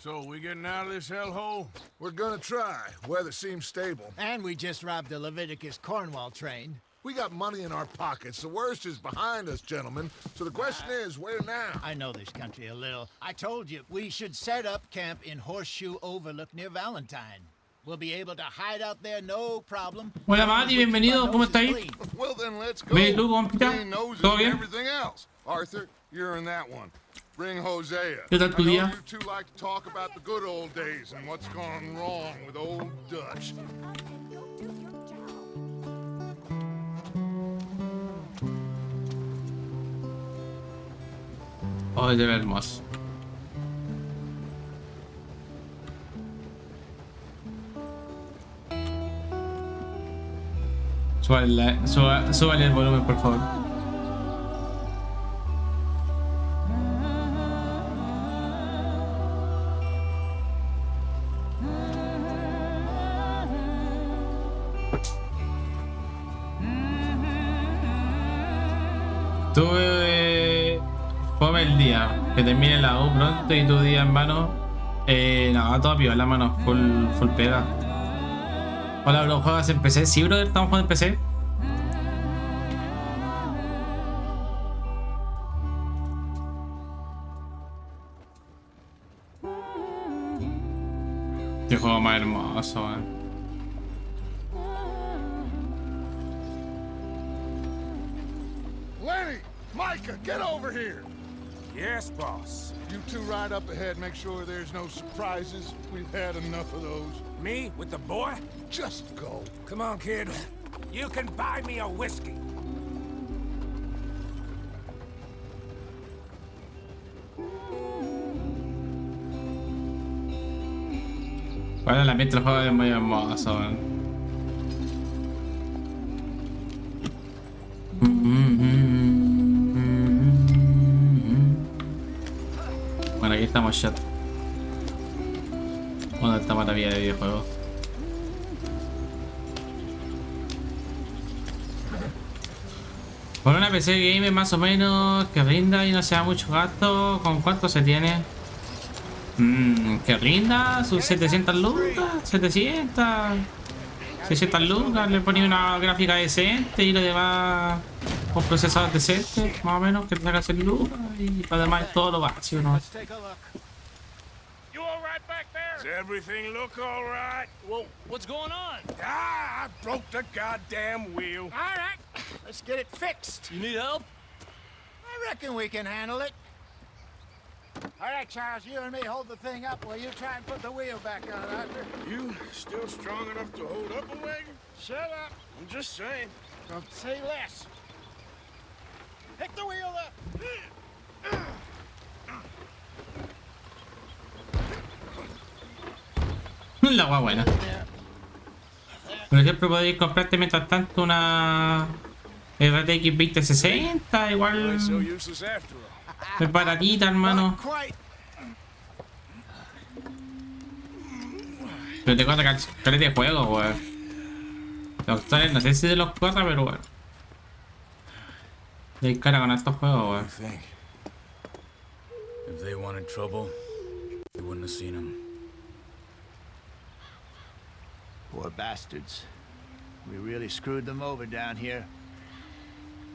So, we getting out of this hellhole? We're gonna try. Weather seems stable. And we just robbed the Leviticus Cornwall train. We got money in our pockets. The worst is behind us, gentlemen. So the question is, where now? I know this country a little. I told you, we should set up camp in Horseshoe Overlook near Valentine. We'll be able to hide out there, no problem. Hola Mati, bienvenido, ¿cómo estáis? Well, then let's go. Bien, ¿tú, compita? Clean noses ¿Todo and bien? everything else. Arthur, you're in that one. Bring Hosea. ¿Qué tal tu I know día? you two like to talk about the good old days and what's gone wrong with old Dutch. Oh, se ve hermoso. Súbale el volumen, por favor. Tuve fome el día, que termine la U pronto y tu día en vano. No, todo piola, mano, full pega. Hola, bro, ¿juegas en PC? Sí, brother, estamos jugando en PC. Qué juego más hermoso, man. Lenny! Micah, get over here! Yes, boss. You two ride up ahead, make sure there's no surprises. We've had enough of those. Me with the boy? Just go. Come on, kid. You can buy me a whiskey. Bueno, el ambiente del juego es muy hermoso, man. Bueno, aquí estamos shot. Bueno, esta maravilla de videojuegos. Por una PC gamer más o menos que rinda y no sea mucho gasto, ¿con cuánto se tiene? Que rinda sus 700 lucas, 700, 600 lucas, le ponía una gráfica decente y lo demás un procesador decente, más o menos, que te saca 100 lucas y lo demás es todo lo básico, ¿no? You all right back there? Does everything look all right? Well, what's going on? I broke the goddamn wheel. All right, let's get it fixed. You need help? I reckon we can handle it. All right, Charles, you and me hold the thing up while you try and put the wheel back on, Arthur. You still strong enough to hold up a wagon? Shut up. I'm just saying. Don't say less. Pick the wheel up. La guay buena. Por ejemplo, podéis comprarte mientras tanto una RTX 2060, igual So useless after all. es baratita, hermano. Not quite. Pero te corta caleta de juego, weón. Los actuales no sé si te los corta, pero bueno. De cara con estos juegos, weón. I think if they wanted trouble, they wouldn't have seen him. Poor bastards. We really screwed them over down here.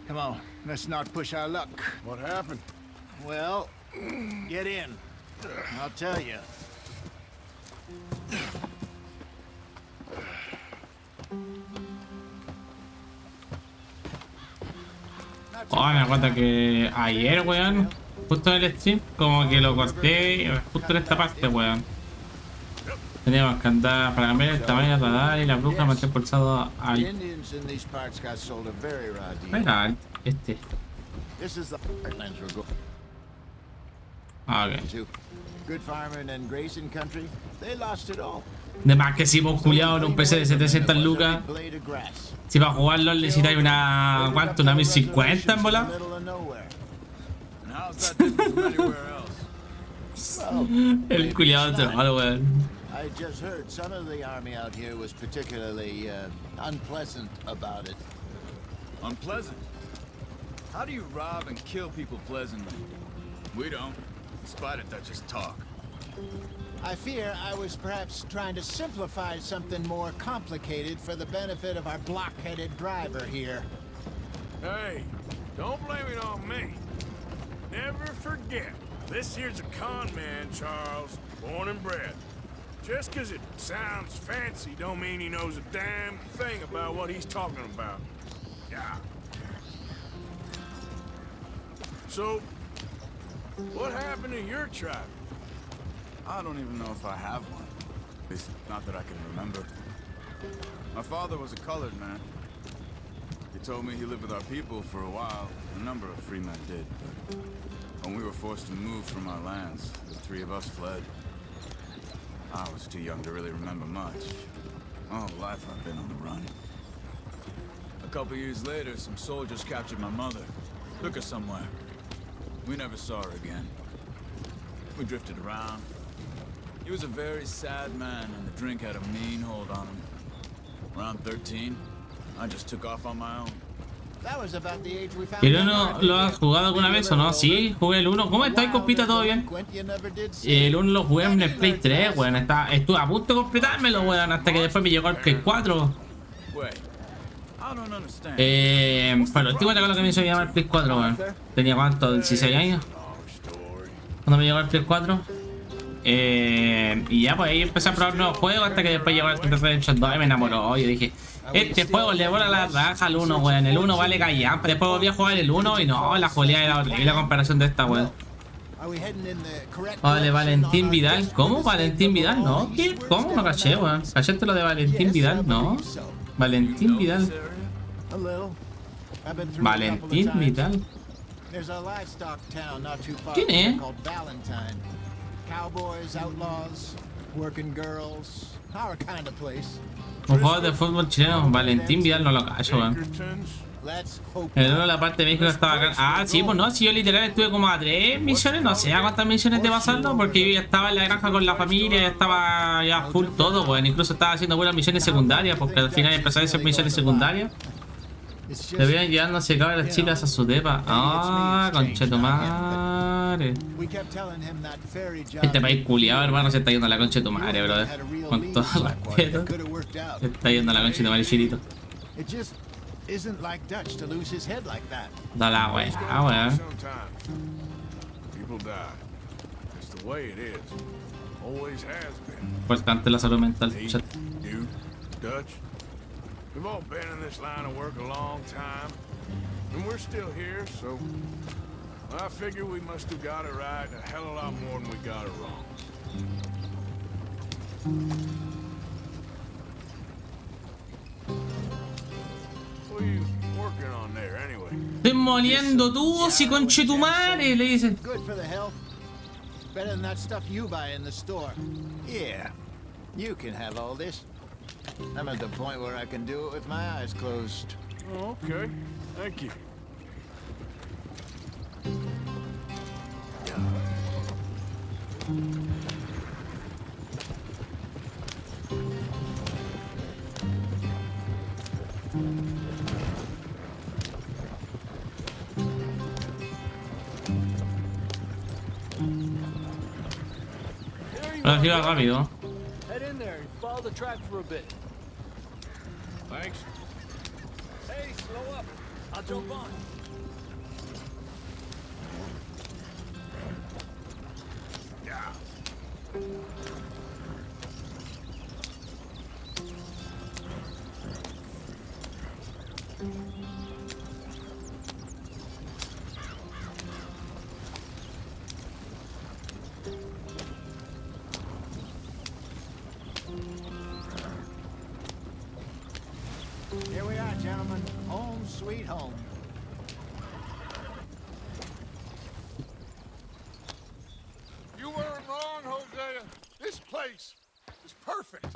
Come on, let's not push our luck. What happened? Well, get in. I'll tell you. Oh, me acuerdo que ayer, weón, justo en el stream, como que lo corté justo en esta parte, weón. Teníamos que andar para cambiar el tamaño del radar y la bruja mantener pulsado The al. Indians in these parts got sold a very raw deal. Mira, este. This is the lands we're going Ah, ok. to. Good farming and grazing country. They lost it all. De más que si vos culiado en un PC de 700 lucas, Blade of grass. si para jugarlo necesitáis una. ¿Cuánto? ¿Una 1050 en bola? Middle of nowhere. And how's that different from anywhere else? El culiado troll, weón. I just heard some of the army out here was particularly unpleasant about it. Unpleasant? How do you rob and kill people pleasantly? We don't. Despite it, that just talk. I fear I was perhaps trying to simplify something more complicated for the benefit of our block-headed driver here. Hey, don't blame it on me. Never forget, this here's a con man, Charles, born and bred. Just 'cause it sounds fancy don't mean he knows a damn thing about what he's talking about. Yeah. So, what happened to your tribe? I don't even know if I have one. At least, not that I can remember. My father was a colored man. He told me he lived with our people for a while. A number of free men did. When we were forced to move from our lands, the three of us fled. I was too young to really remember much. My whole life I've been on the run. A couple years later, some soldiers captured my mother. Took her somewhere. We never saw her again. We drifted around. He was a very sad man, and the drink had a mean hold on him. Around 13, I just took off on my own. That was about the age we found ¿El 1 lo has jugado alguna vez o no? Sí, jugué el 1. ¿Cómo estáis, compita? ¿Todo bien? El 1 lo jugué en el Play 3, weón. Estuve a punto de completármelo, weón, hasta que después me llegó el Play 4. Pero estoy cuenta con lo que me hizo llamar el Play 4, weón. Tenía cuánto, 16 años cuando me llegó el Play 4. Y ya, pues ahí empecé a probar nuevos juegos hasta que después llegó el Red Dead Redemption 2 y me enamoró. Yo dije, este juego le vuela la raja al 1, weón. El 1 vale callampa. Después volví a jugar el 1 y no, la jugabilidad era horrible la comparación de esta, weón. Vale, Valentín Vidal. ¿Cómo? ¿Valentín Vidal? ¿No? ¿Qué? ¿Cómo? No caché, weón. ¿Cachaste lo de Valentín Vidal? No. Valentín Vidal. Valentín Vidal. ¿Quién es? Cowboys, outlaws, working girls, our kind of place. Un juego de fútbol chileno. Valentín Vidal no lo cacho, weón. El 1 la parte de México estaba acá. Ah, sí, pues no, si yo literal estuve como a 3 misiones, no sé a cuántas misiones de pasarlo, porque yo ya estaba en la granja con la familia, ya estaba ya full todo, weón. Incluso estaba haciendo buenas misiones secundarias, porque al final empecé a hacer misiones secundarias. Debían llevarnos a acabar las chicas a su depa. Ah, conchetumare. Este país culiado, hermano, se está yendo a la conchetumare, brother. Con todo el respeto. Se está yendo a la conchetumare, chilito. Da la weá, weón. Importante la salud mental, chat. We've all been in this line of work a long time, and we're still here, so I figure we must have got it right a hell of a lot more than we got it wrong. What are you working on there, anyway? Estoy moliendo tubos y conchetumare, le dicen. Good for the health. Better than that stuff you buy in the store. Yeah, you can have all this. I'm at the point where I can do it with my eyes closed. Oh, okay. Thank you. Ahora sí va rápido. Head in there and follow the track for a bit. Thanks. Hey, slow up. I'll jump on. Yeah. Here we are, gentlemen. Home sweet home. You weren't wrong, Hosea. This place is perfect.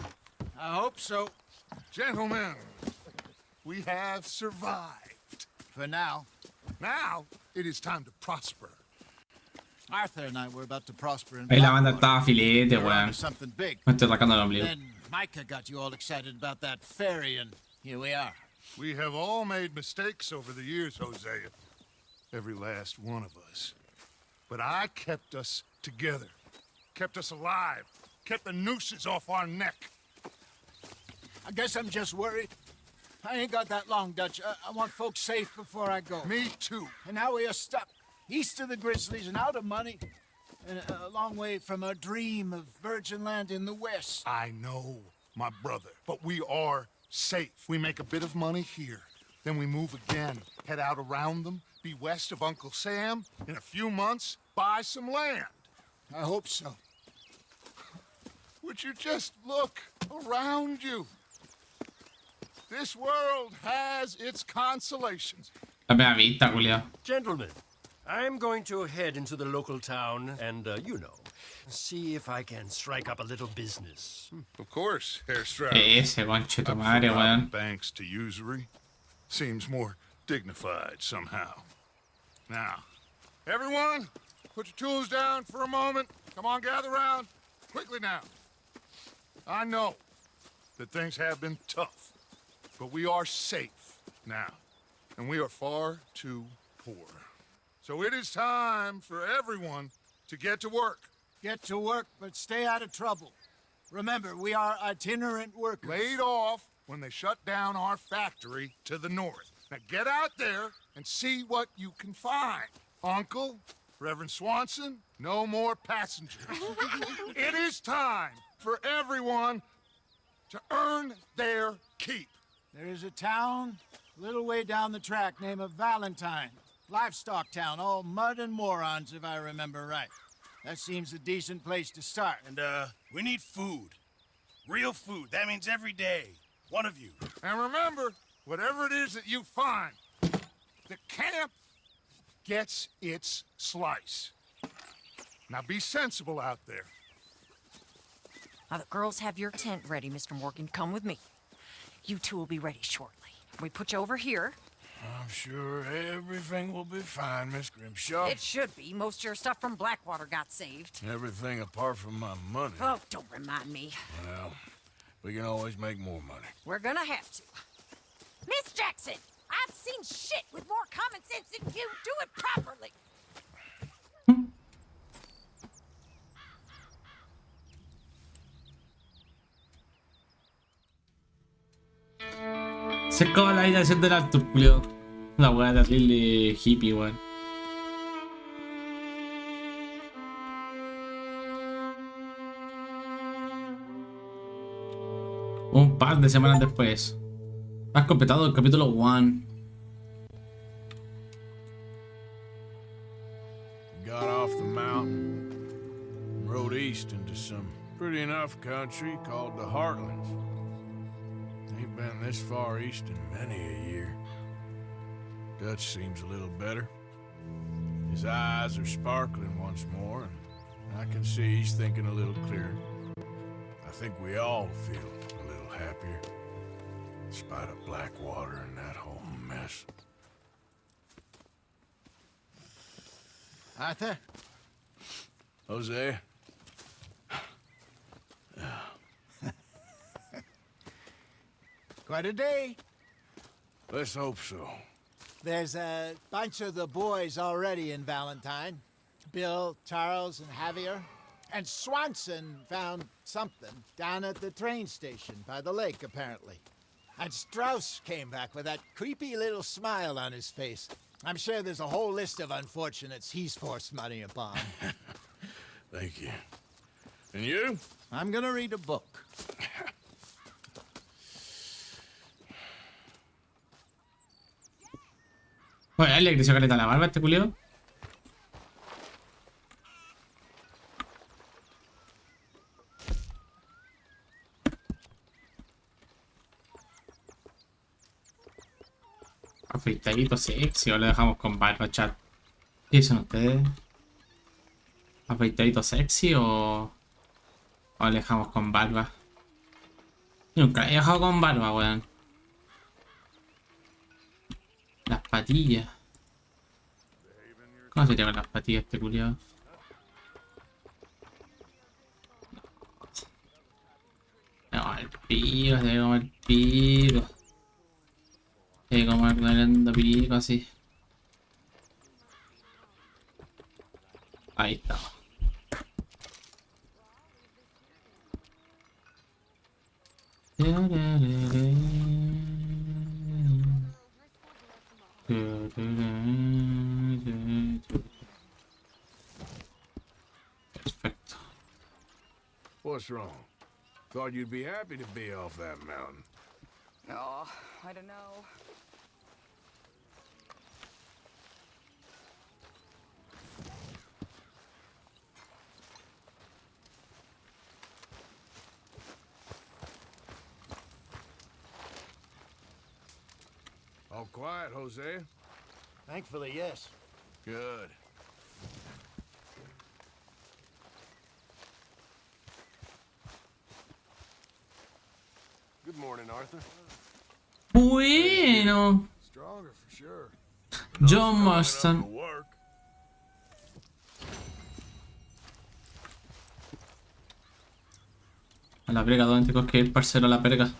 I hope so. Gentlemen, we have survived. For now. Now, it is time to prosper. Arthur and I were about to prosper in Ahí la banda Blackwater. estaba filete, We were onto weón. something big. Me estoy sacando el ombligo. Then Micah got you all excited about that ferry, and here we are. We have all made mistakes over the years, Hosea. Every last one of us. But I kept us together. kept us alive, kept the nooses off our neck. I guess I'm just worried. I ain't got that long, Dutch. I want folks safe before I go. Me too. And now we are stuck east of the Grizzlies and out of money, and a long way from our dream of virgin land in the west. I know, my brother, but we are safe. We make a bit of money here, then we move again, head out around them, be west of Uncle Sam, in a few months, buy some land. I hope so. Would you just look around you? This world has its consolations. La mea vista, culiao. Gentlemen, I'm going to head into the local town and, see if I can strike up a little business. Of course, Herr Strauss. Ese conche tu madre, weón. Banks to usury. Seems more dignified somehow. Now, everyone, put your tools down for a moment. Come on, gather round. Quickly now. I know that things have been tough, but we are safe now, and we are far too poor. So it is time for everyone to get to work. Get to work, but stay out of trouble. Remember, we are itinerant workers. Laid off when they shut down our factory to the north. Now get out there and see what you can find. Uncle, Reverend Swanson, no more passengers. It is time for everyone to earn their keep. There is a town a little way down the track named Valentine. Livestock town, all mud and morons, if I remember right. That seems a decent place to start. And, we need food. Real food. That means every day. One of you. And remember, whatever it is that you find, the camp gets its slice. Now be sensible out there. Now the girls have your tent ready, Mr. Morgan. Come with me. You two will be ready shortly. We put you over here. I'm sure everything will be fine, Miss Grimshaw. It should be. Most of your stuff from Blackwater got saved. Everything apart from my money. Oh, don't remind me. Well, we can always make more money. We're gonna have to. Miss Jackson, I've seen shit with more common sense than you. Do it properly. Se es como la habitación del Arthur, culiao. La weá terrible hippie, weón. Un par de semanas después. Has completado el capítulo 1. Got off the mountain, rode east into some pretty enough country called the Heartlands. Ain't been this far east in many a year. Dutch seems a little better. His eyes are sparkling once more, and I can see he's thinking a little clearer. I think we all feel a little happier, in spite of Blackwater and that whole mess. Arthur? Jose? Quite a day. Let's hope so. There's a bunch of the boys already in Valentine. Bill, Charles, and Javier. And Swanson found something down at the train station by the lake, apparently. And Strauss came back with that creepy little smile on his face. I'm sure there's a whole list of unfortunates he's forced money upon. Thank you. And you? I'm gonna read a book. Oye, le creció caleta la barba a este culio. Afeitadito sexy, o lo dejamos con barba, chat. ¿Qué dicen ustedes? ¿Afeitadito sexy o lo dejamos con barba? Yo nunca he dejado con barba, weón. Las patillas. ¿Cómo se llaman las patillas este culiao? No, el pico, se ve como el pico. Se ve como el tremendo pico así. Ahí está. Perfecto. What's wrong? Thought you'd be happy to be off that mountain. Oh, I don't know. All quiet, Jose? Thankfully, yes. Good. Good morning, Arthur. Bueno. Stronger for sure. John Strong enough Marston. to work. A la verga, ¿dónde tengo que ir, parcero? A la verga.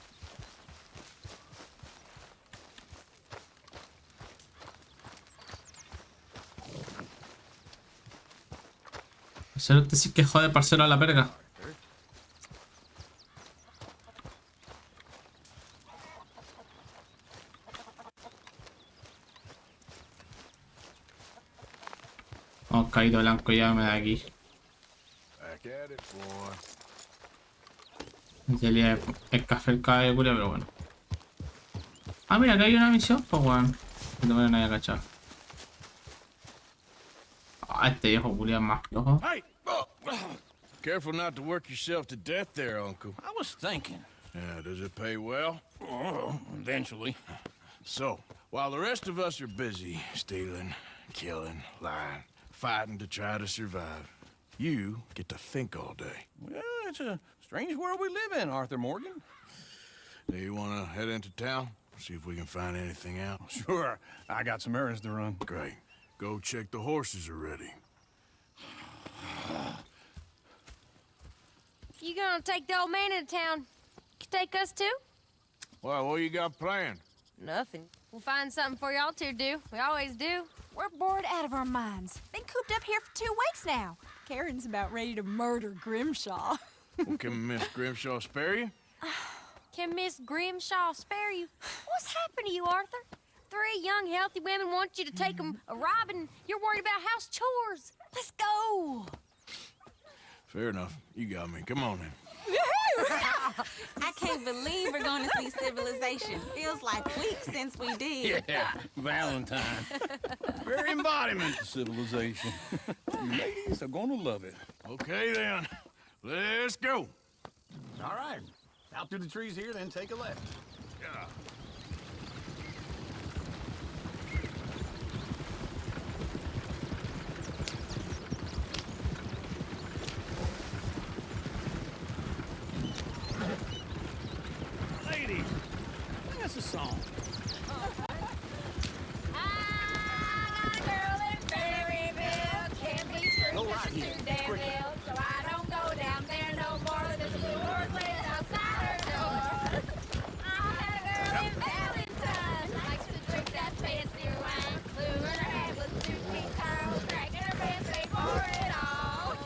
Parcero, este sí que jode, parcero, a la verga. Oh, caído blanco, ya me da aquí. Back at it, boy. Sería el café el cae, culia, pero bueno. Ah, mira, acá hay una misión, pues weón. No me nadie cachado. Ah, este viejo culia es más flojo. Hey! Oh. Careful not to work yourself to death there, Uncle. I was thinking. Yeah, does it pay well? Oh, eventually. So, while the rest of us are busy stealing, killing, lying, fighting to try to survive, you get to think all day. Well, it's a strange world we live in, Arthur Morgan. Do you want to head into town? See if we can find anything out? Sure, I got some errands to run. Great. Go check the horses are ready. You gonna take the old man into town? You take us too? Well, what you got planned? Nothing. We'll find something for y'all to do. We always do. We're bored out of our minds. Been cooped up here for 2 weeks now. Karen's about ready to murder Grimshaw. Well, can Miss Grimshaw spare you? Can Miss Grimshaw spare you? What's happened to you, Arthur? 3 young, healthy women want you to take them a robbing. You're worried about house chores. Let's go. Fair enough. You got me. Come on then. I can't believe we're going to see civilization. Feels like weeks since we did. Yeah, Valentine. Very embodiment of civilization. You ladies are gonna love it. Okay then. Let's go. All right. Out through the trees here, then take a left. Yeah. Ladies, sing us a song. Go right here. Quick. So I don't go down there no more. There's a blue horse laying outside her door. I had a girl in Valentine. Likes to drink that fancy wine. Blue in her head was 2 feet tall. Dragging her pants straight for it all.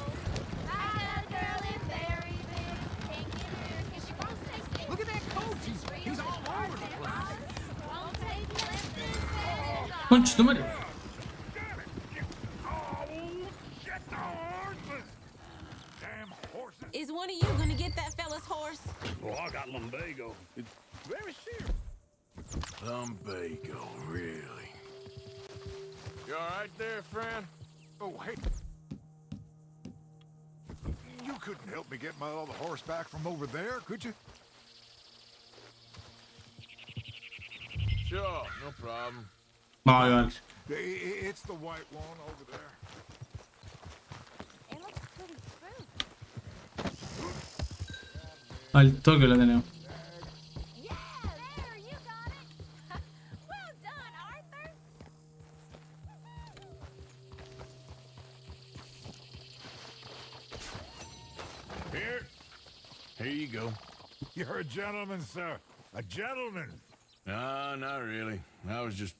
I had a girl in very big. Can't get her 'cause she won't stay still. Look at that coach. He's all over the place. Won't take less than 7 dollars. Concha tu madre. Is one of you going to get that fella's horse? Well, I got lumbago. It's very serious. Lumbago, really? You all right there, friend? Oh, hey. You couldn't help me get my other horse back from over there, could you? Sure, no problem. Vamos, Iván. It's the white one over there. It looks pretty true. Al toque lo tenemos. Yeah, there, you got it. Well done, Arthur. Here you go. You're a gentleman, sir. A gentleman. No, not really. I was just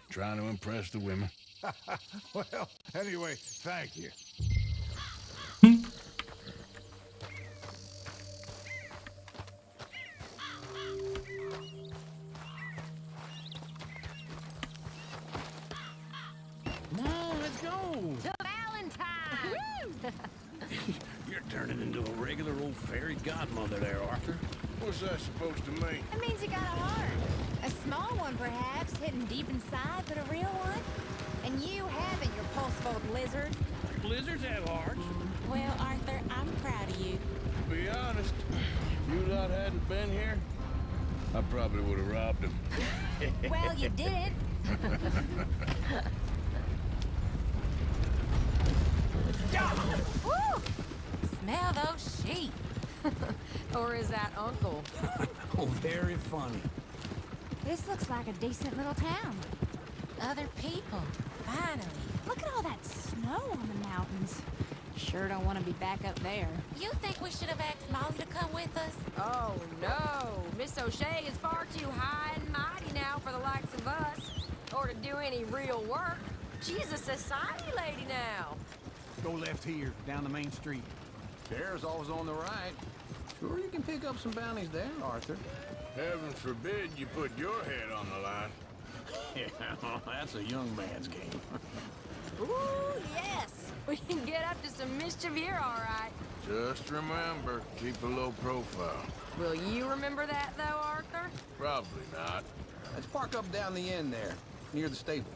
trying to impress the women. Well, anyway, thank you. turning into a regular old fairy godmother there, Arthur. What's that supposed to mean? It means you got a heart. A small one, perhaps, hidden deep inside, but a real one. And you haven't, your pulse-full lizard. Blizzards have hearts. Well, Arthur, I'm proud of you. To be honest, if you lot hadn't been here, I probably would have robbed him. Well, you did. Woo! Smell those sheep. Or is that Uncle? Oh, very funny. This looks like a decent little town. Other people. Finally. Look at all that snow on the mountains. Sure don't want to be back up there. You think we should have asked Molly to come with us? Oh, no. Miss O'Shea is far too high and mighty now for the likes of us. Or to do any real work. She's a society lady now. Go left here, down the main street. There's always on the right. Sure, you can pick up some bounties there, Arthur. Heaven forbid you put your head on the line. Yeah, that's a young man's game. Ooh, yes. We can get up to some mischief here, all right. Just remember, keep a low profile. Will you remember that, though, Arthur? Probably not. Let's park up down the end there, near the stables.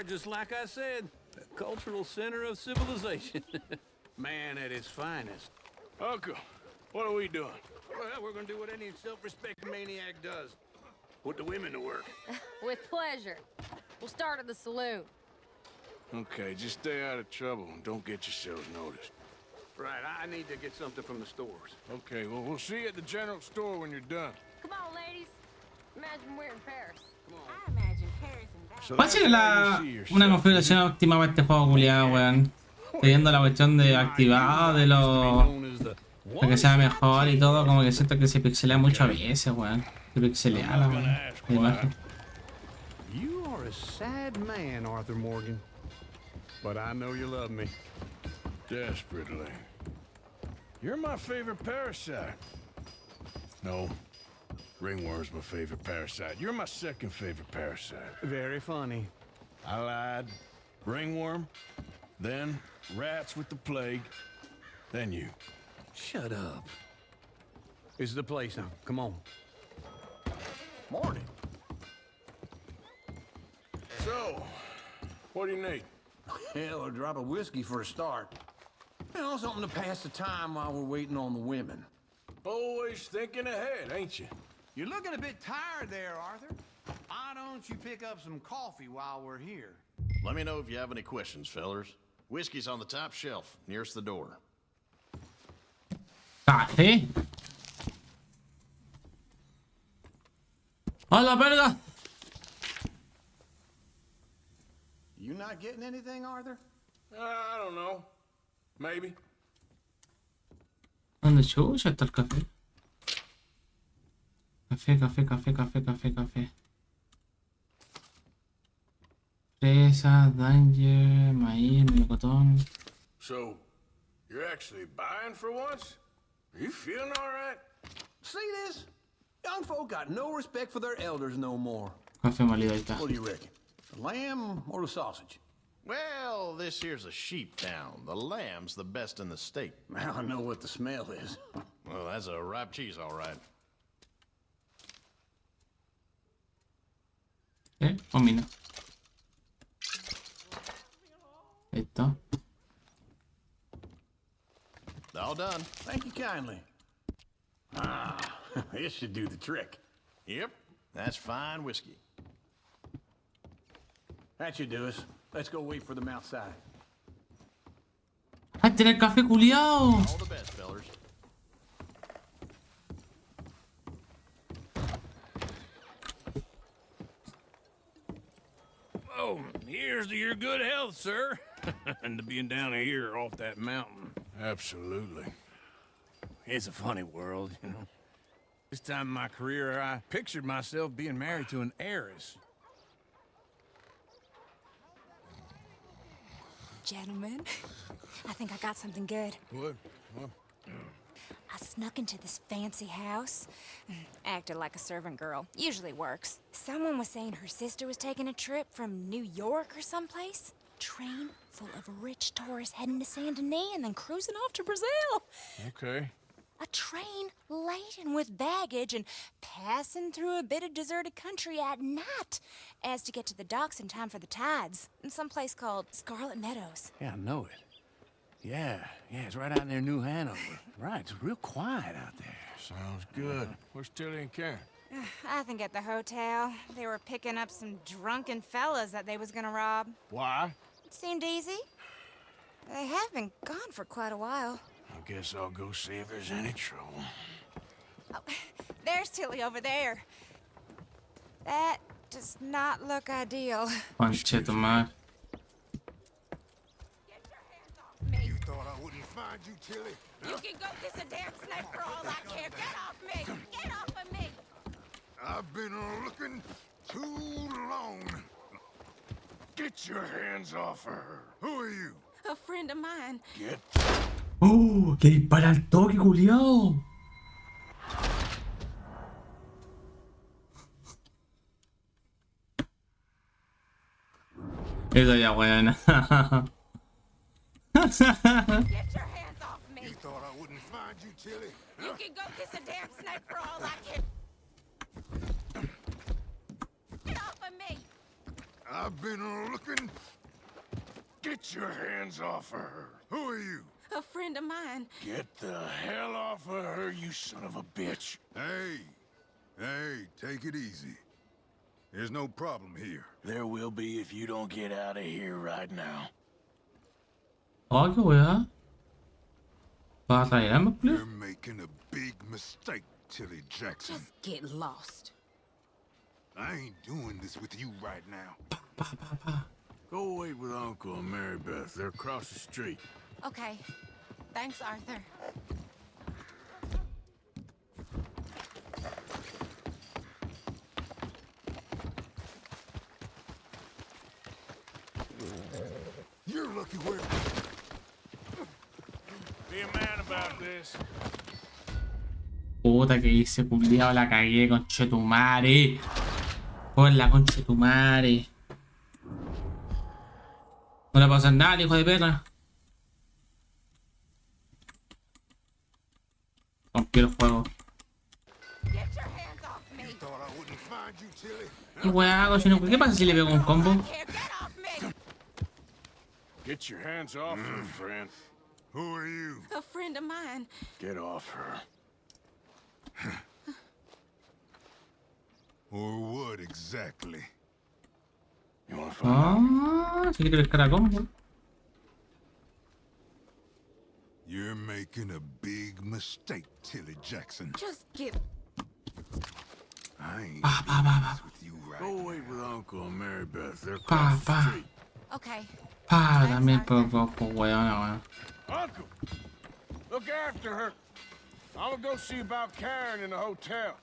Just like I said, a cultural center of civilization. Man at its finest. Uncle, what are we doing? Well, we're gonna do what any self-respecting maniac does. Put the women to work. With pleasure. We'll start at the saloon. Okay, just stay out of trouble and don't get yourselves noticed. Right, I need to get something from the stores. Okay, well, we'll see you at the general store when you're done. Come on, ladies. Imagine we're in Paris. I imagine Paris and ¿Cuál sería una configuración óptima para este juego culiado, weón? Teniendo la cuestión de activado, de lo... para que sea mejor y todo, como que siento que se pixelea mucho a veces, weón. Se pixelea la imagen. You are a sad man, Arthur Morgan. But I know you love me. Desperately. You're my favorite parasite. No. Ringworm's my favorite parasite. You're my second favorite parasite. Very funny. I lied. Ringworm, then rats with the plague, then you. Shut up. This is the place now. Come on. Morning. So, what do you need? Hell, a drop of whiskey for a start. You know, something to pass the time while we're waiting on the women. Always thinking ahead, ain't you? You're looking a bit tired there, Arthur. Why don't you pick up some coffee while we're here? Let me know if you have any questions, fellers. Whiskey's on the top shelf, nearest the door. Café. ¡Hola, verga! You not getting anything, Arthur? I don't know. Maybe. ¿Dónde chucha está el café? Café. Fresa, danger, maíz, melocotón. So, you're actually buying for once? Are you feeling all right? See this? Young folk got no respect for their elders no more. Café molido, ahí está. What do you reckon? The lamb or the sausage? Well, this here's a sheep town. The lamb's the best in the state. Now I know what the smell is. Well, that's a ripe cheese, all right. Combina. Ahí está. All done. Thank you kindly. Ah, this should do the trick. Yep, that's fine whiskey. That should do us. Let's go wait for them outside. ¡Ay, tener café culiao! All the best, fellers. Oh, here's to your good health, sir. And to being down here off that mountain. Absolutely. It's a funny world, you know. This time in my career, I pictured myself being married to an heiress. Gentlemen, I think I got something good. What? I snuck into this fancy house. Acted like a servant girl. Usually works. Someone was saying her sister was taking a trip from New York or someplace. Train full of rich tourists heading to Saint Denis and then cruising off to Brazil. Okay. A train laden with baggage and passing through a bit of deserted country at night as to get to the docks in time for the tides in some place called Scarlet Meadows. Yeah, I know it. Yeah, it's right out near New Hanover. Right, it's real quiet out there. Sounds good. Where's Tilly and Karen? I think at the hotel. They were picking up some drunken fellas that they was gonna rob. Why? It seemed easy. They have been gone for quite a while. I guess I'll go see if there's any trouble. Oh, there's Tilly over there. That does not look ideal. Conche tu madre. You thought I wouldn't find you, Tilly? You can go kiss a damn snake for all I care. Get off me! Get off of me! I've been looking too long. Get your hands off her. Who are you? A friend of mine. Get. ¡Oh! ¡Le dispara al toque, culiao! Eso ya, buena. Get your hands off me! You thought I wouldn't find you, Tilly? You can go kiss a damn snake for all I care. Get off of me! I've been looking. Get your hands off her. Who are you? A friend of mine. Get the hell off of her, you son of a bitch. Hey, take it easy. There's no problem here. There will be if you don't get out of here right now. Oh, qué wea. ¿Vas a traerme, You're culiao? making a big mistake, Tilly Jackson. Just get lost. I ain't doing this with you right now. Go wait with Uncle and Mary Beth. They're across the street. Okay. Thanks, Arthur. You're lucky we're... Be a man about this. Puta que hice, culiao, la cagué, conchetumare. Por la conchetumare. No le puedo hacer nada, hijo de perra. Rompió el juego. Get your hands off me! You thought I wouldn't find you, Tilly? ¿Qué wea hago? ¿Qué pasa si le pego un combo? Get off me! Get your hands off her, friend. Who are you? A friend of mine. Get off her. Or what exactly? You wanna find out? Ah, si quiere pescar a combo. You're making a big mistake, Tilly Jackson. Just get... I ain't Pa, pa, doing pa, this with you right Go now. wait with Uncle and Mary Beth. They're Pa, across the pa. street. Okay. Pa, también por weona, weón. Uncle, look after her. I'm gonna go see about Karen in the hotel.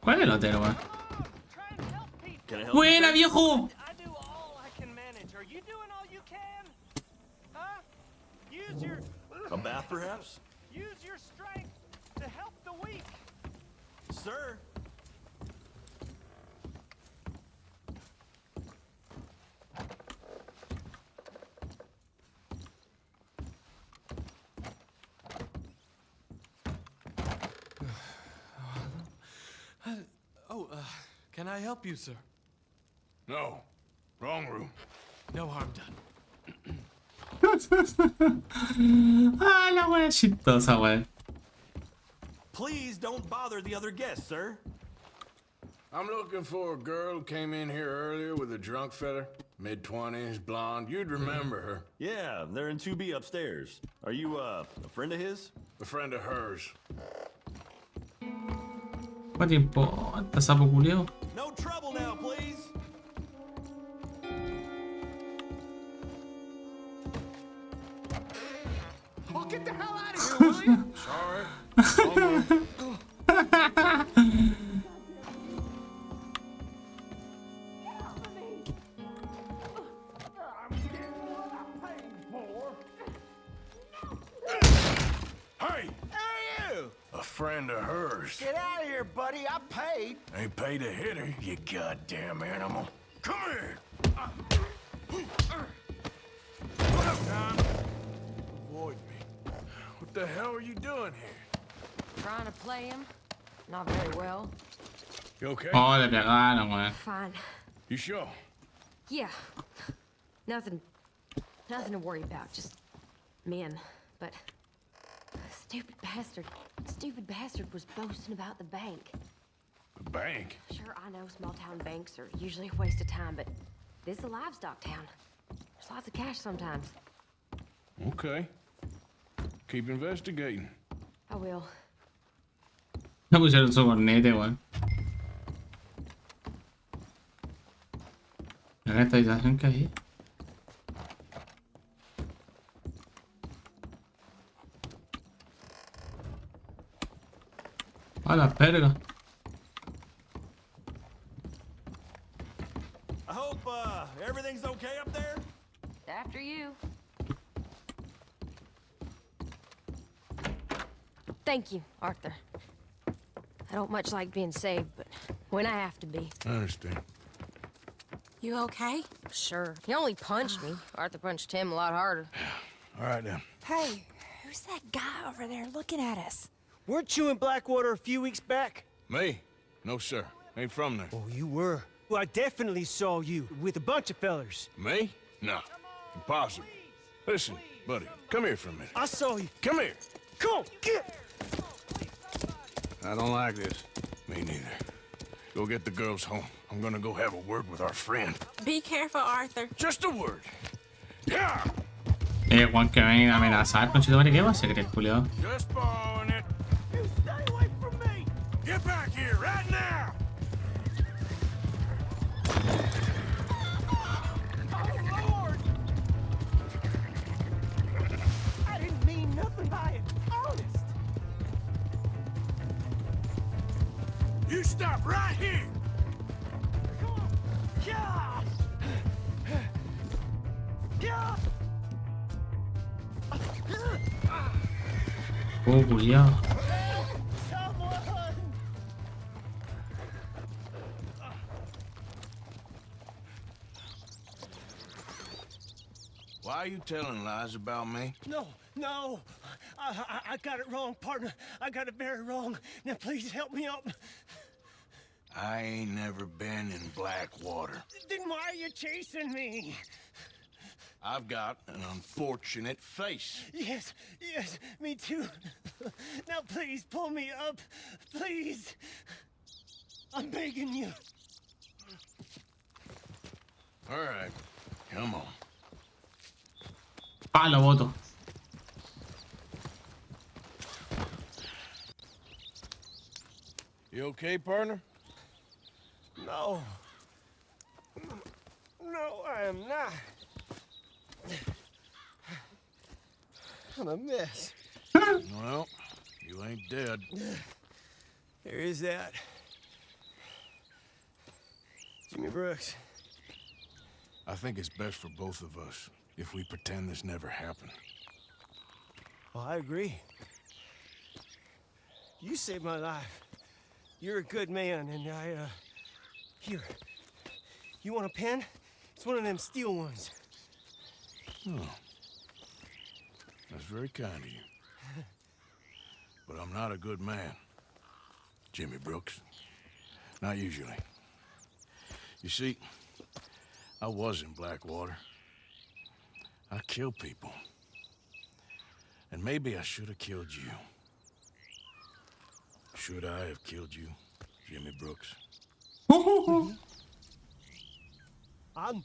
¿Cuál es el hotel, weón? Can I help ¡Buena, you, viejo! I do all I can manage. Are you doing all you can? Huh? Use your... A bath, perhaps? Use your strength to help the weak. Sir? Can I help you, sir? No, wrong room. No harm done. Ah, la wea chistosa, weón. Please don't bother the other guests, sir. I'm looking for a girl who came in here earlier with a drunk fella. Mid-20s, blonde. You'd remember her. Yeah, they're in 2B upstairs. Are you, a friend of his? A friend of hers. ¿Cuánto tiempo? ¿Estás sapo culiao? No trouble now, please. Oh, get the hell out of here, will you? friend of hers. Get out of here, buddy. I paid. Ain't paid to hit her, you goddamn animal. Come here! Tom, avoid me. What the hell are you doing here? Trying to play him? Not very well. You okay? Oh, le pegaron, weón. Fine. You sure? Yeah. Nothing to worry about. Just men. But stupid bastard was boasting about the bank. The bank? Sure, I know small town banks are usually a waste of time, but this is a livestock town. There's lots of cash sometimes. Okay. Keep investigating. I will. Me pusieron su cornete, weón. Mira esta habitación que hay. A la verga. I hope everything's okay up there. After you. Thank you, Arthur. I don't much like being saved, but when I have to be. I understand. You okay? Sure. He only punched me. Arthur punched him a lot harder. All right, then. Hey, who's that guy over there looking at us? Weren't you in Blackwater a few weeks back? Me? No, sir. Ain't from there. Oh, you were. Well, I definitely saw you with a bunch of fellers. Me? No. Impossible. Listen, buddy, come here for a minute. I saw you. Come here. Come on, get! I don't like this. Me neither. Go get the girls home. I'm gonna go have a word with our friend. Be careful, Arthur. Just a word. Yeah. Juan, que ven a amenazar con Chidori, ¿qué va a hacer, crees, culiao? Just borrowing it. You stay away from me! Get back here right now. Oh, Lord! I didn't mean nothing by it. Honest. You stop right here. Come on. Yeah! Yeah! Oh, culiao. Someone! Why are you telling lies about me? No. I got it wrong, partner. I got it very wrong. Now, please help me up. I ain't never been in Blackwater. Then why are you chasing me? I've got an unfortunate face. Yes, me too. Now, please, pull me up. Please. I'm begging you. All right, come on. Ah, lo voto. You okay, partner? No, I am not. I'm a mess. Well, you ain't dead. There is that. Jimmy Brooks. I think it's best for both of us if we pretend this never happened. Well, I agree. You saved my life. You're a good man, and here. You want a pen? It's one of them steel ones. Oh. That's very kind of you. But I'm not a good man, Jimmy Brooks. Not usually. You see, I was in Blackwater. I killed people. And maybe I should have killed you. Should I have killed you, Jimmy Brooks? I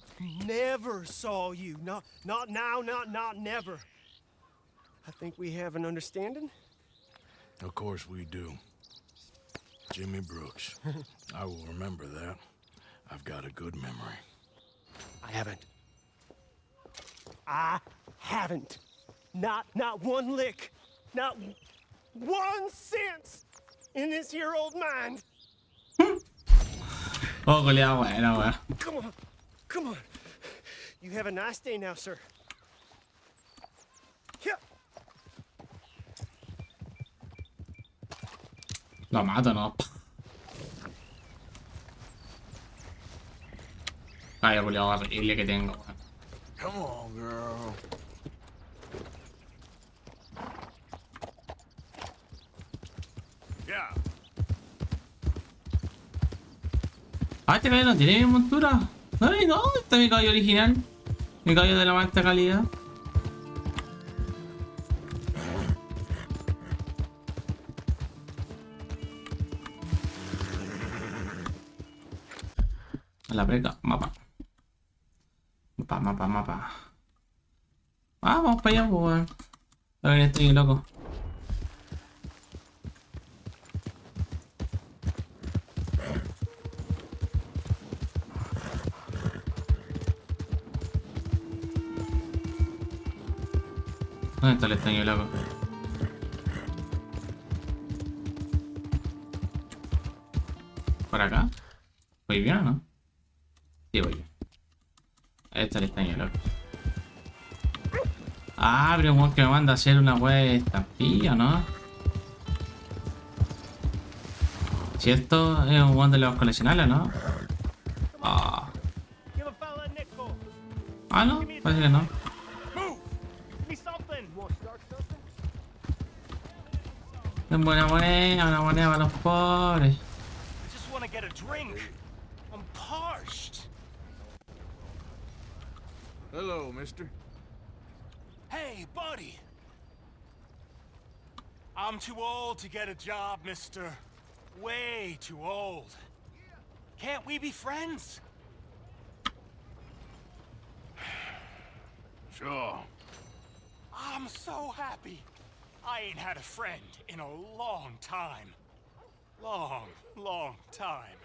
never saw you. Not now, not never. I think we have an understanding. Of course we do. Jimmy Brooks. I will remember that. I've got a good memory. I haven't. Not one lick. Not 1 cent in this here old mind. Oh, culiao, bueno, weón. Come on. You have a nice day now, sir. Here. Lo mato, no. Vaya culiao horrible que tengo. Come on, girl. Yeah. Ah, este caballo no tiene mi montura. No, no, este es mi caballo original. Mi caballo de la más alta calidad. A la breca, mapa. Mapa. Ah, vamos para allá, pues, weón. A ver, estoy loco. ¿Dónde está el estaño loco? ¿Por acá? ¿Voy bien o no? Sí, voy bien. Ahí está el estaño loco. Ah, pero un que me manda a hacer una wea de estampilla, ¿no? Si esto es un one de los coleccionables, ¿no? Ah. Ah, no, parece que no. Es buena moneda, una moneda para los pobres. Hello, mister. Hey, buddy. I'm too old to get a job, mister. Way too old. Can't we be friends? Sure. I'm so happy. I ain't had a friend in a long time. Long time.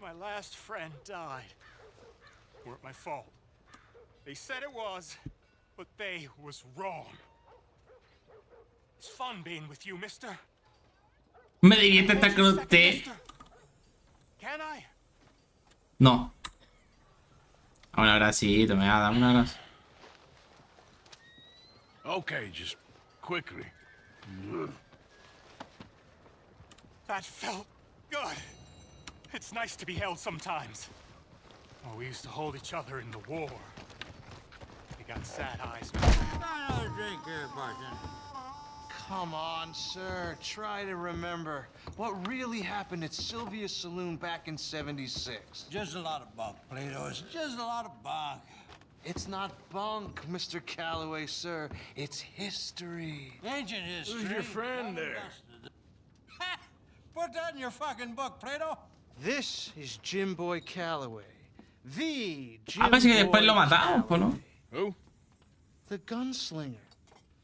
My last friend died. Weren't my fault. They said it was, but they was wrong. It's fun being with you, mister. Me divierte estar con usted. Can I? No. Un abracito, me va a dar un abrazo. Okay, just quickly. That felt good. It's nice to be held sometimes. Oh, we used to hold each other in the war. We got sad eyes. Another drink here, Barton. Come on, sir. Try to remember what really happened at Sylvia's Saloon back in '76. Just a lot of bunk, Plato. It's just a lot of bunk. It's not bunk, Mr. Calloway, sir. It's history. Ancient history. Who's your friend there? Ha! Put that in your fucking book, Plato. This is Jim Boy Calloway. The Jim Parece que después lo Boy matamos, ¿no? Calloway. Who? The gunslinger.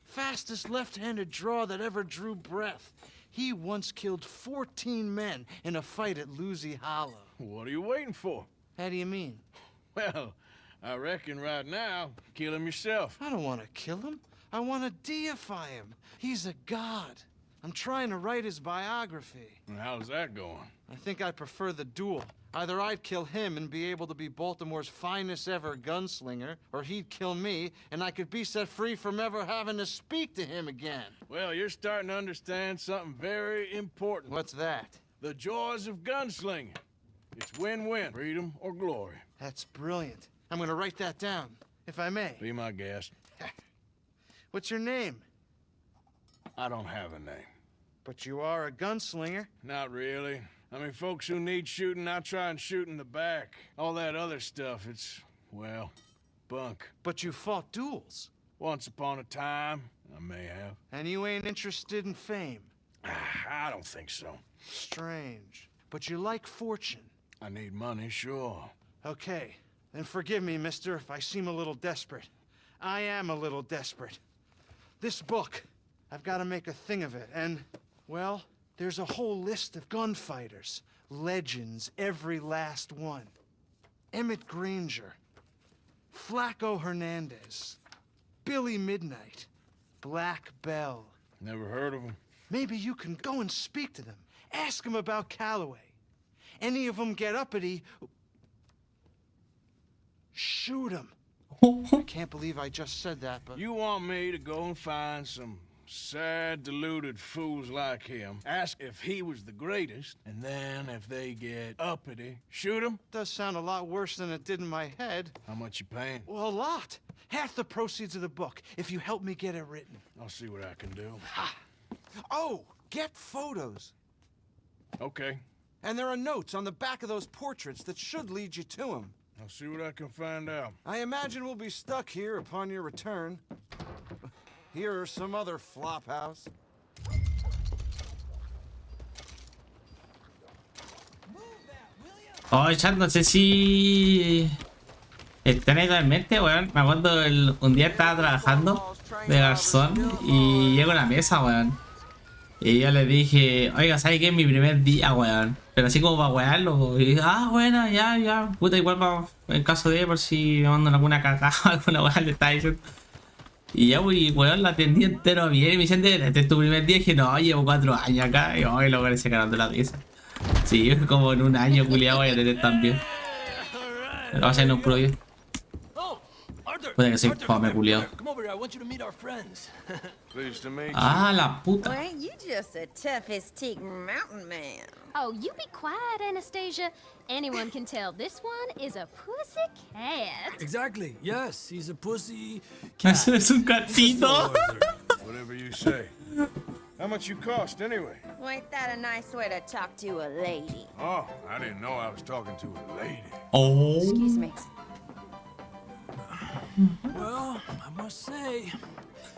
Fastest left-handed draw that ever drew breath. He once killed 14 men in a fight at Lucy Hollow. What are you waiting for? How do you mean? Well, I reckon right now, kill him yourself. I don't want to kill him. I want to deify him. He's a god. I'm trying to write his biography. And how's that going? I think I prefer the duel. Either I'd kill him and be able to be Baltimore's finest ever gunslinger, or he'd kill me, and I could be set free from ever having to speak to him again. Well, you're starting to understand something very important. What's that? The joys of gunslinging. It's win-win, freedom or glory. That's brilliant. I'm gonna write that down, if I may. Be my guest. What's your name? I don't have a name. But you are a gunslinger. Not really. I mean, folks who need shooting, I try and shoot in the back. All that other stuff, it's, well, bunk. But you fought duels. Once upon a time, I may have. And you ain't interested in fame. I don't think so. Strange. But you like fortune. I need money, sure. Okay. Then forgive me, mister, if I seem a little desperate. I am a little desperate. This book, I've got to make a thing of it, and, well, there's a whole list of gunfighters. Legends, every last one. Emmett Granger. Flaco Hernandez. Billy Midnight. Black Bell. Never heard of them. Maybe you can go and speak to them. Ask them about Calloway. Any of them get uppity, shoot them. I can't believe I just said that, but... You want me to go and find some sad, deluded fools like him ask if he was the greatest, and then if they get uppity, shoot him? Does sound a lot worse than it did in my head. How much you paying? Well, a lot. Half the proceeds of the book, if you help me get it written. I'll see what I can do. Oh, get photos. Okay. And there are notes on the back of those portraits that should lead you to him. I'll see what I can find out. I imagine we'll be stuck here upon your return. Here or some other flop house. Oh, chat, no sé si tenéis en mente, weón. Me acuerdo un día estaba trabajando de garzón y llego a la mesa, weón. Y yo le dije, oiga, ¿sabes qué? Es mi primer día, weón. Pero así como para wearlo. Y bueno, ya. Puta, igual para, en caso de, por si me mandan alguna cagada o alguna weá le está diciendo. Y ya, weón, la atendí entero bien. Y me dicen, este es tu primer día. Y dije, no, llevo 4 años acá. Y hoy lo se ganando la risa. Sí, como en un año, culiado, voy a tener también. Pero va a ser un puro día. Puede que soy fome, culiado. Ah, la puta. Well, you just a tough as teak mountain man. Oh, you be quiet, Anastasia. Anyone can tell this one is a pussy cat. Exactly. Yes, he's a pussy cat. Es un gatito. Whatever you say. How much you cost anyway? Well, ain't that a nice way to talk to a lady? Oh, I didn't know I was talking to a lady. Oh. Excuse me. Well, I must say,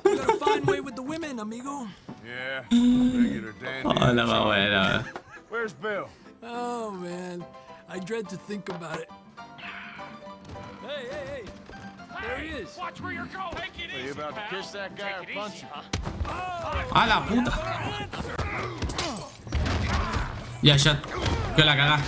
you got a fine way with the women, amigo. Yeah, regular dandy. Oh, la más buena. Where's Bill? Oh, man. I dread to think about it. Hey. There he is. Watch where you're going. Take it easy, Are you about to kiss that guy or punch him? ¡A la puta! Ya, shot. Que la caga.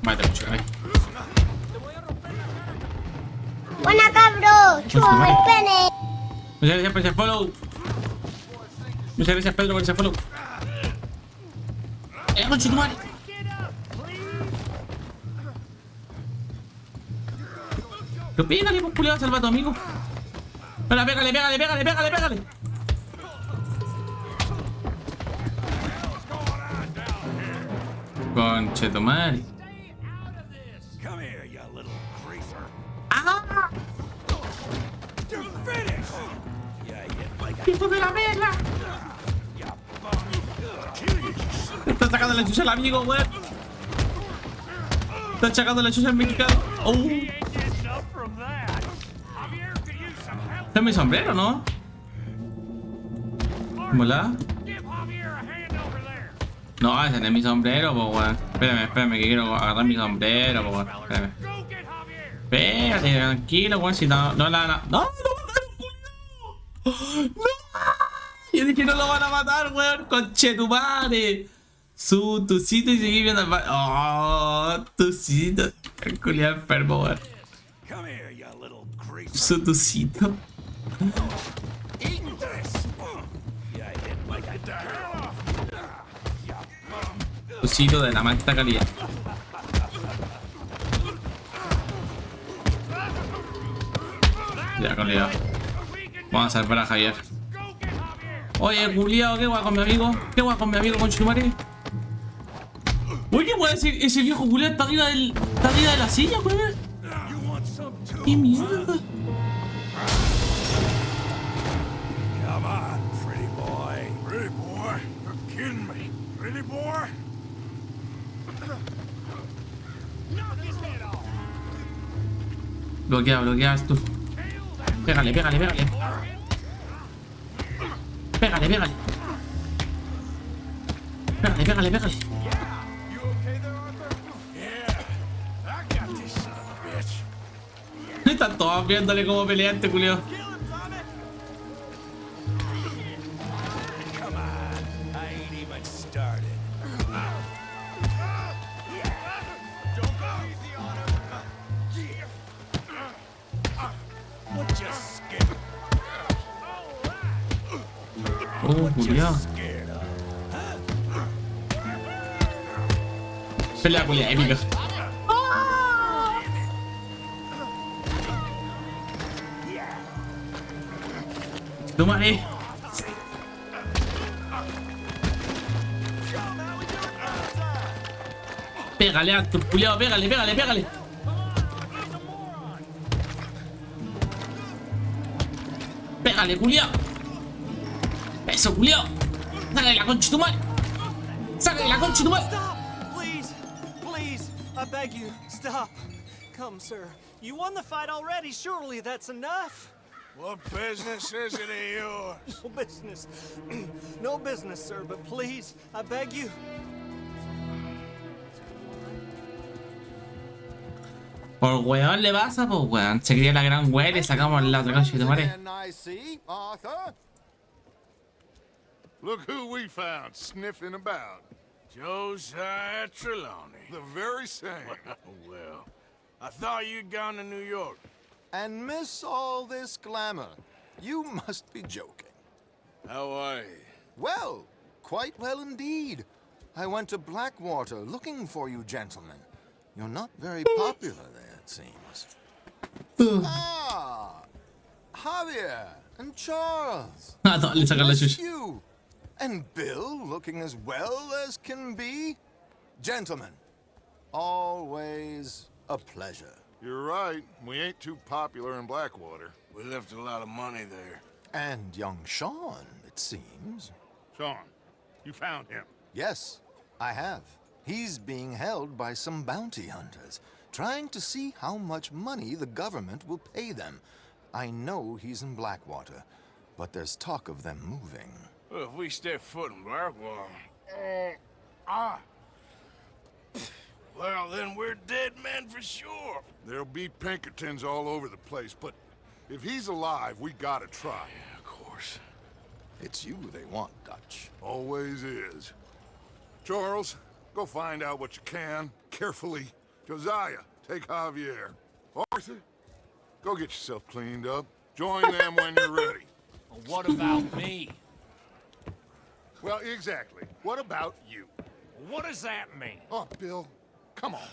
Mate, mucho, ahí. Buena, cabro. Chúpame el pene. Muchas gracias por ese follow. Muchas gracias, Pedro, por ese follow. Concha tu madre. Pero pégale, pues, culiado, salva a tu amigo. Espera, pégale. Concha tu madre. Come here, you little greaser. ¡Ah! ¡Hijo de la verga! Está sacando la chucha al amigo, weón. Está sacando la chucha al mexicano. Oh. Este es mi sombrero, ¿no? ¿Mola? No, ese no es mi sombrero, po, weón. Espérame, que quiero agarrar mi sombrero, po, weón. Espérate, tranquilo, weón. Si no la van a... ¡No! Yo dije no lo van a matar, weón. Conchetumare. Su tucito y seguí viendo al... Oh, tucito. El culiado enfermo, weón. Su tucito. Tucito de la más alta calidad. Ya, culiado. Vamos a salvar a Javier. Oye, culiado, ¿qué guay con mi amigo? ¿Qué guay con mi amigo, conchetumare? Oye, ¿qué guay ese viejo culiado está arriba de la silla, weón? ¿Qué mierda? Come on, pretty boy. Pretty boy? You're kidding me. Pretty boy? Bloqueas tú. Pégale. Pégale. Están todos viéndole como peleante, culio. Oh, culiao. Pelea culia épica. Tómale. Pégale, Actor, culiao, pégale, pégale, pégale. Pégale, culiao. Eso, culiao. Sácale la concha de tu madre. Sácale la concha de tu madre. Stop! Please! Please! I beg you, stop. Come, sir. You won the fight already. Surely that's enough. What business is it of yours? No business. No business, sir, but please, I beg you. Por weón le pasa, pues weón. Se quería la gran weá y le sacamos la otra concha de tu madre. I see, Arthur. Look who we found sniffing about. Josiah Trelawney. The very same. Well, I thought you'd gone to New York. And miss all this glamour. You must be joking. How are you? Well, quite well indeed. I went to Blackwater looking for you gentlemen. You're not very popular there, it seems. Ah, Javier and Charles. Bless you. And Bill looking as well as can be. Gentlemen, always a pleasure. You're right. We ain't too popular in Blackwater. We left a lot of money there. And young Sean, it seems. Sean, you found him? Yes, I have. He's being held by some bounty hunters, trying to see how much money the government will pay them. I know he's in Blackwater, but there's talk of them moving. Well, if we step foot in Blackwater... Well, then we're dead men for sure. There'll be Pinkertons all over the place, but if he's alive, we gotta try. Yeah, of course. It's you they want, Dutch. Always is. Charles, go find out what you can, carefully. Josiah, take Javier. Arthur, go get yourself cleaned up. Join them when you're ready. Well, what about me? Well, exactly. What about you? What does that mean? Oh, Bill, come on.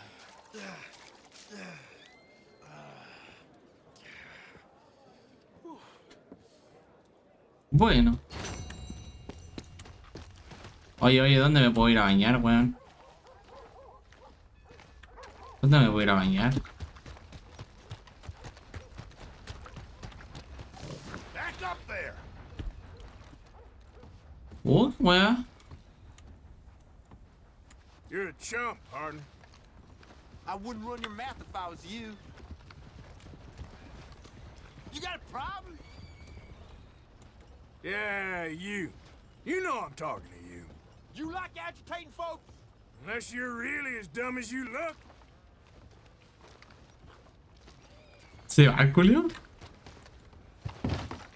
Bueno. Oye, ¿dónde me puedo ir a bañar, weón? ¿Dónde me puedo ir a bañar? Back up there. Weón. You're a chump, Harden. I wouldn't run your mouth if I was you. You got a problem? Yeah, you. You know I'm talking to you. You like agitating folks? Unless you're really as dumb as you look. ¿Se va, Julio?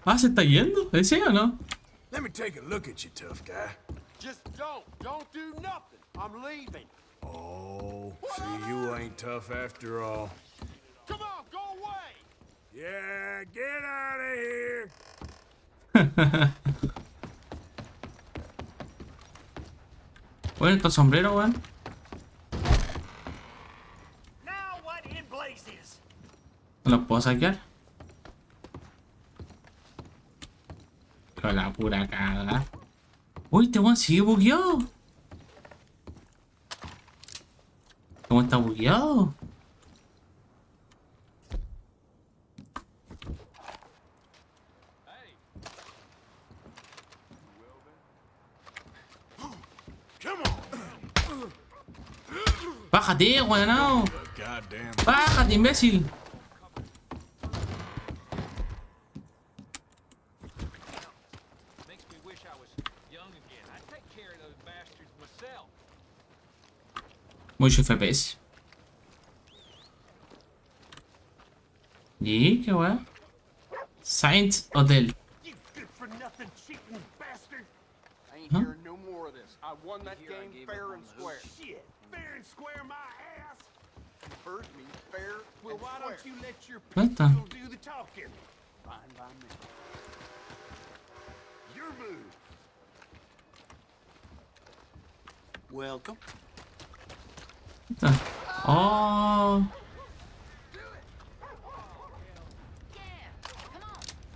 Ah, ¿se está yendo? ¿Ese o no? Let me take a look at you, tough guy. Just don't do nothing. I'm leaving. Oh, see, you ain't tough after all. Come on, go away. Yeah, get out of here. Bueno, estos sombreros, weón. Now what in blazes? ¿No los puedo saquear? Con la pura caga. Uy, este weón sigue bugueado. ¿Cómo está bugueado? Bájate, weón. Bájate, imbécil. Mucho FPS. ¿Y qué weón? Saints Hotel. You good for nothing cheating bastard. I ain't Huh? hearing no more of this. I won that game fair and square. Shit, fair and square my ass. You heard me, fair. Well, why don't you let your ¿Dónde está? people do the talking? Fine by me. Your move. Welcome. Oh.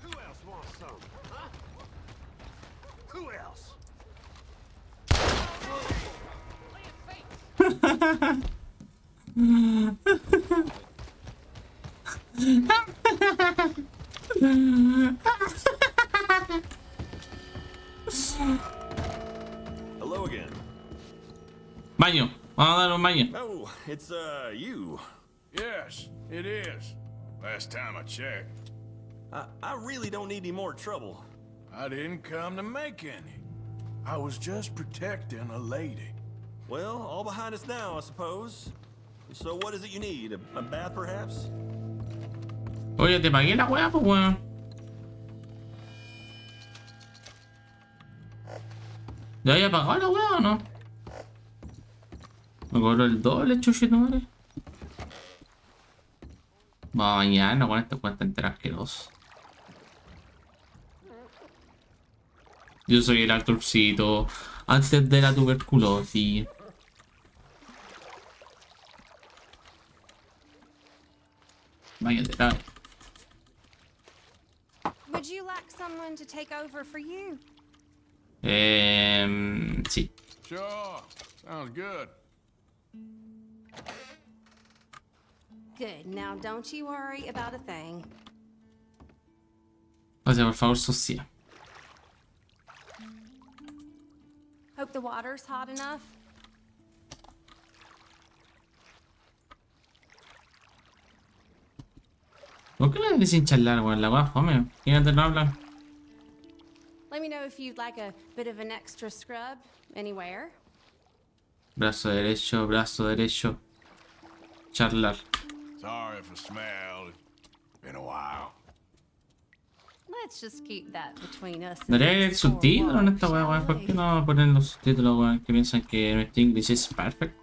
Who else wants some? Huh? Who else? Hello again. Baño. Vamos a dar un baño. Oh, it's you. Yes, it is. Last time I checked. I really don't need any more trouble. I didn't come to make any. I was just protecting a lady. Well, all behind us now, I suppose. So what is it you need? A bath, perhaps? Oye, te pagué la weá, pues weón. ¿Ya había pagado la weá o no? Me cobró el doble, chuchito, madre. Va mañana con esta cuenta entera asqueroso. Yo soy el Arturcito antes de la tuberculosis. Váyate, Would you like someone to take over for you? Sí. Sure, sounds good. Good. Now don't you worry about a thing. O sea, por favor, socia. Hope the water's hot enough. ¿Por qué le dicen charlar, weón? La weá fome. ¿Quién no habla? Let me know if you'd like a bit of an extra scrub anywhere. Brazo derecho. Charlar. Sorry for smell. Been a while. Let's just keep that between us. Debería haber subtítulos en esta weá, weón. ¿Por qué no ponen los subtítulos, weón? Que piensan que nuestro inglés es perfecto.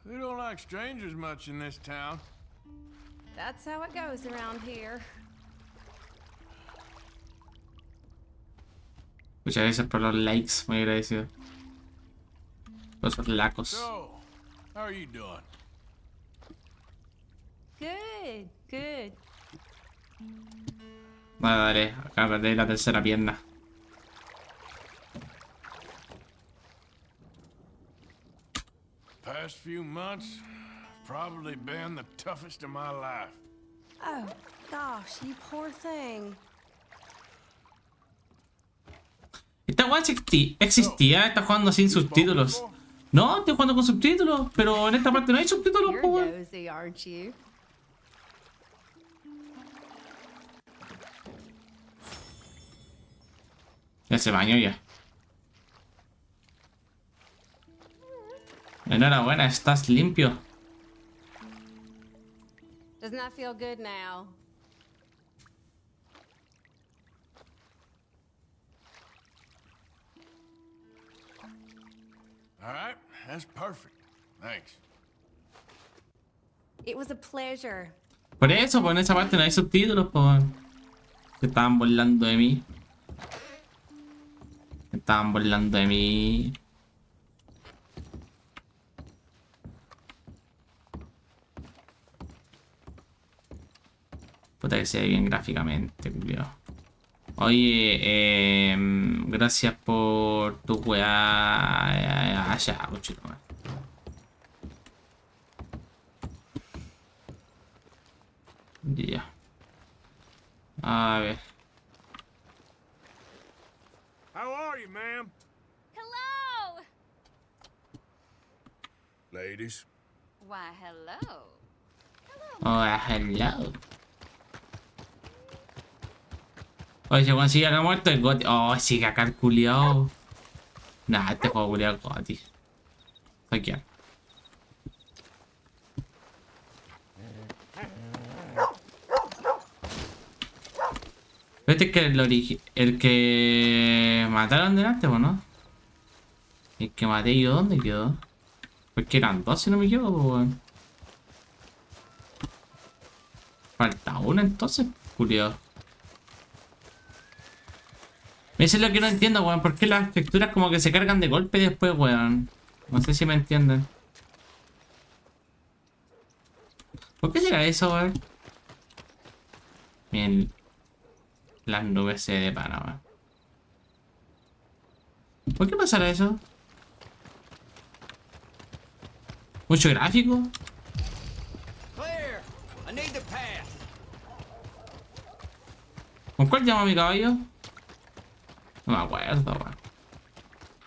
They don't like strangers much in this town. That's how it goes around here. Muchas gracias por los likes, muy agradecido. Los lacos. So, how are you doing? Good. Dale, agárrate la tercera pierna. Past few months, probably been the toughest of my life. Oh, gosh, you poor thing. Esta weá existía, está jugando sin subtítulos. No, estoy jugando con subtítulos, pero en esta parte no hay subtítulos, po, weón. Nosy, aren't you? Ya se bañó ya. Enhorabuena, estás limpio. Doesn't that feel good now? All right, that's perfect. Thanks. It was a pleasure. Por eso, pues en esa parte no hay subtítulos, pues. Se estaban burlando de mí. Se estaban burlando de mí. Puta que se ve bien gráficamente, culiao. Oye, gracias por tu weá. Allá, cochito. Ya. A ver. How are you, ma'am? Hello! Ladies. Why, hello. Oh, hello. Oye, si consigue acá muerto el Goti. Oh, sigue acá el culiao. Nah, este juego culiao es Goti. Saquear. Este es que el que mataron delante, ¿o no? El que maté yo, ¿dónde quedó? Porque eran dos, si no me equivoco, weón. Falta uno entonces, culiao. Eso es lo que no entiendo, weón. ¿Por qué las texturas como que se cargan de golpe después, weón? No sé si me entienden. ¿Por qué será eso, weón? Miren. Las nubes se de pana, weón. ¿Por qué pasará eso? ¿Mucho gráfico? ¿Con cuál llamo a mi caballo? No me acuerdo, weón.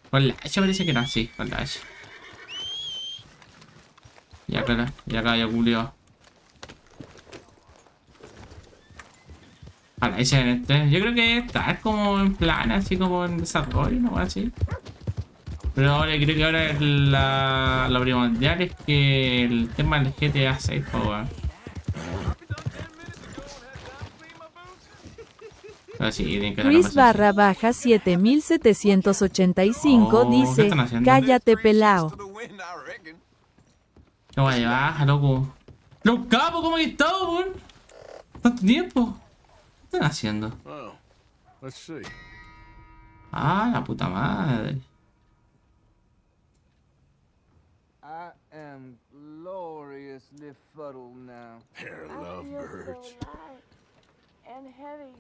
Con la H parece que era así, con la H. Ya caballo culiao. A la H en este. Yo creo que está como en plan, así como en desarrollo, ¿no? Así. Pero ahora creo que ahora lo primordial es que el tema del GTA 6, pues, weón. Luis __ 7785 dice, cállate pelao. ¿Qué vaya, baja, loco? ¡Los capos! ¿Cómo he estado, weón? ¿Tanto tiempo? ¿Qué están haciendo? Ah, la puta madre. I am gloriously fuddled now. They're lovebirds. And heavy.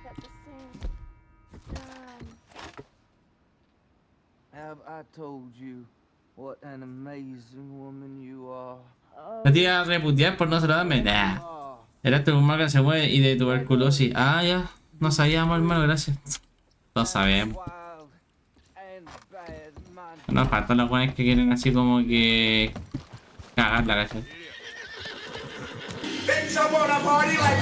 At the same time. Have I told you what an amazing woman you are? La tía a reputear por no saludarme. Nah. Era tu mamá que se mueve y de tuberculosis. Ah, ya. No sabíamos, hermano, gracias. No sabemos. No faltan los buenos que quieren así como que cagar la calle. Bitch, I wanna party like